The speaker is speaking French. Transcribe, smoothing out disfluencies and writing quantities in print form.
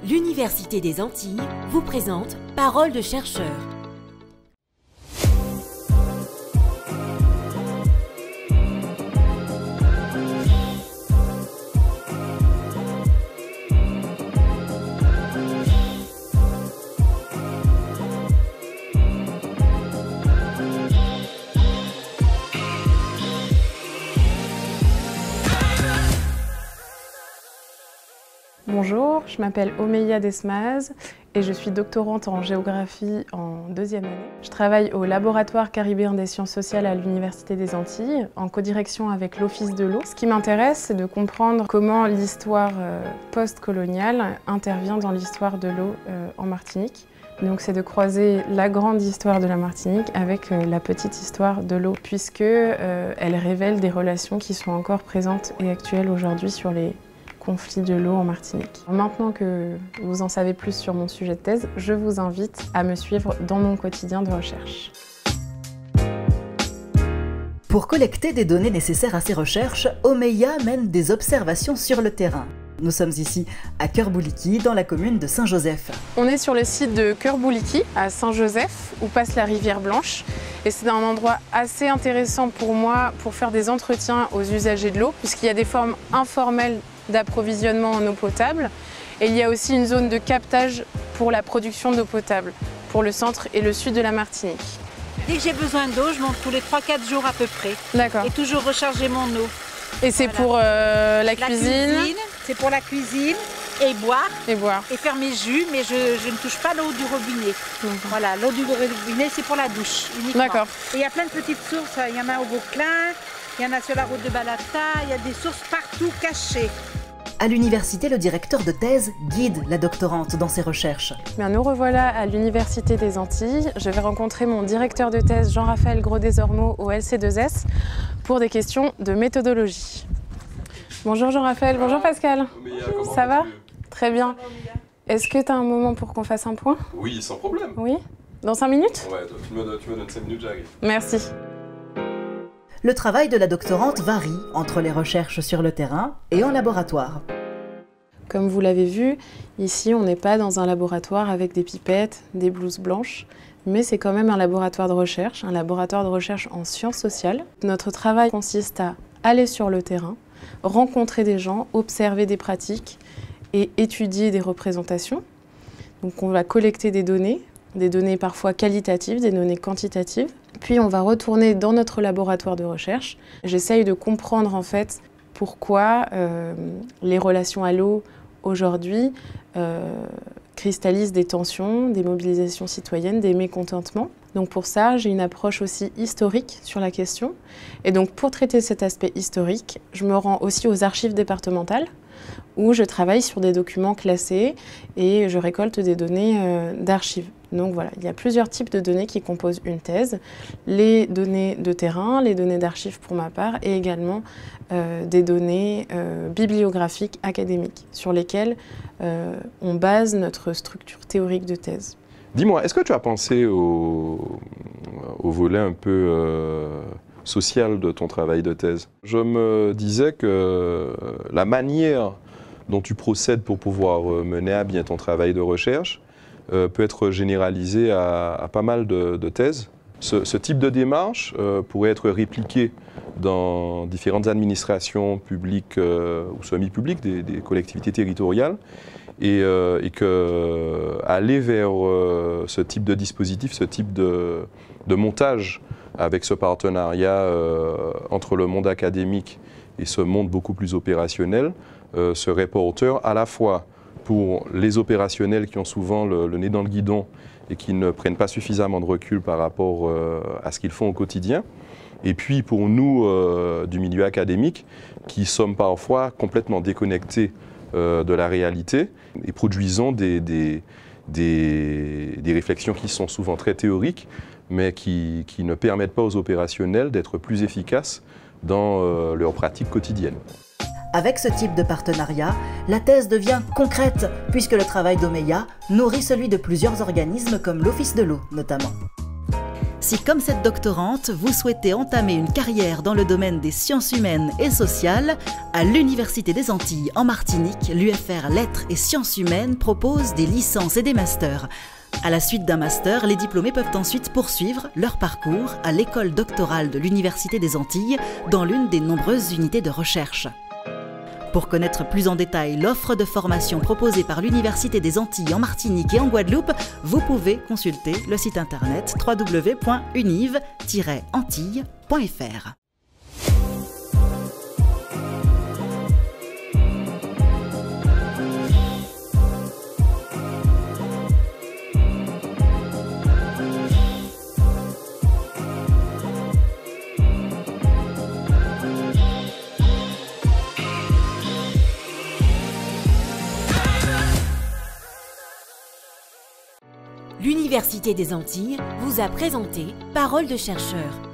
L'Université des Antilles vous présente Paroles de chercheurs. Bonjour, je m'appelle Omeya Desmaz et je suis doctorante en géographie en deuxième année. Je travaille au laboratoire caribéen des sciences sociales à l'Université des Antilles en codirection avec l'Office de l'eau. Ce qui m'intéresse, c'est de comprendre comment l'histoire post-coloniale intervient dans l'histoire de l'eau en Martinique. Donc c'est de croiser la grande histoire de la Martinique avec la petite histoire de l'eau, puisque elle révèle des relations qui sont encore présentes et actuelles aujourd'hui sur les conflit de l'eau en Martinique. Maintenant que vous en savez plus sur mon sujet de thèse, je vous invite à me suivre dans mon quotidien de recherche. Pour collecter des données nécessaires à ces recherches, Omeya mène des observations sur le terrain. Nous sommes ici à Cœur-Bouliki, dans la commune de Saint-Joseph. On est sur le site de Cœur-Bouliki, à Saint-Joseph, où passe la rivière Blanche. Et c'est un endroit assez intéressant pour moi pour faire des entretiens aux usagers de l'eau, puisqu'il y a des formes informelles d'approvisionnement en eau potable. Et il y a aussi une zone de captage pour la production d'eau potable, pour le centre et le sud de la Martinique. Dès que j'ai besoin d'eau, je monte tous les 3-4 jours à peu près. D'accord. Et toujours recharger mon eau. Et c'est voilà. Pour la cuisine. C'est pour la cuisine et boire. Et boire. Et faire mes jus, mais je ne touche pas l'eau du robinet. Voilà, l'eau du robinet, c'est pour la douche uniquement. D'accord. Et il y a plein de petites sources. Il y en a au Vauclin, il y en a sur la route de Balata, il y a des sources partout cachées. À l'université, le directeur de thèse guide la doctorante dans ses recherches. Bien, nous revoilà à l'Université des Antilles. Je vais rencontrer mon directeur de thèse, Jean-Raphaël Gros-Desormeaux, au LC2S, pour des questions de méthodologie. Bonjour Jean-Raphaël, bonjour Pascal. Ça va? Très bien. Est-ce que tu as un moment pour qu'on fasse un point? Oui, sans problème. Oui? Dans 5 minutes? Ouais, tu me donnes 5 minutes, j'arrive. Merci. Le travail de la doctorante varie entre les recherches sur le terrain et en laboratoire. Comme vous l'avez vu, ici on n'est pas dans un laboratoire avec des pipettes, des blouses blanches, mais c'est quand même un laboratoire de recherche en sciences sociales. Notre travail consiste à aller sur le terrain, rencontrer des gens, observer des pratiques et étudier des représentations. Donc on va collecter des données parfois qualitatives, des données quantitatives. Puis on va retourner dans notre laboratoire de recherche. J'essaye de comprendre en fait pourquoi les relations à l'eau aujourd'hui cristallisent des tensions, des mobilisations citoyennes, des mécontentements. Donc pour ça, j'ai une approche aussi historique sur la question. Et donc pour traiter cet aspect historique, je me rends aussi aux archives départementales où je travaille sur des documents classés et je récolte des données d'archives. Donc voilà, il y a plusieurs types de données qui composent une thèse. Les données de terrain, les données d'archives pour ma part et également des données bibliographiques académiques sur lesquelles on base notre structure théorique de thèse. Dis-moi, est-ce que tu as pensé au volet un peu social de ton travail de thèse? Je me disais que la manière dont tu procèdes pour pouvoir mener à bien ton travail de recherche peut être généralisée à pas mal de thèses. Ce type de démarche pourrait être répliqué dans différentes administrations publiques ou semi-publiques, des collectivités territoriales, et que aller vers ce type de dispositif, ce type de montage avec ce partenariat entre le monde académique et ce monde beaucoup plus opérationnel serait porteur à la fois pour les opérationnels qui ont souvent le nez dans le guidon et qui ne prennent pas suffisamment de recul par rapport à ce qu'ils font au quotidien, et puis pour nous du milieu académique qui sommes parfois complètement déconnectés de la réalité et produisons des réflexions qui sont souvent très théoriques mais qui ne permettent pas aux opérationnels d'être plus efficaces dans leur pratique quotidienne. Avec ce type de partenariat, la thèse devient concrète puisque le travail d'Omeya nourrit celui de plusieurs organismes comme l'Office de l'eau notamment. Si, comme cette doctorante, vous souhaitez entamer une carrière dans le domaine des sciences humaines et sociales, à l'Université des Antilles en Martinique, l'UFR Lettres et Sciences Humaines propose des licences et des masters. À la suite d'un master, les diplômés peuvent ensuite poursuivre leur parcours à l'école doctorale de l'Université des Antilles dans l'une des nombreuses unités de recherche. Pour connaître plus en détail l'offre de formation proposée par l'Université des Antilles en Martinique et en Guadeloupe, vous pouvez consulter le site internet www.univ-antilles.fr. L'Université des Antilles vous a présenté Parole de chercheur.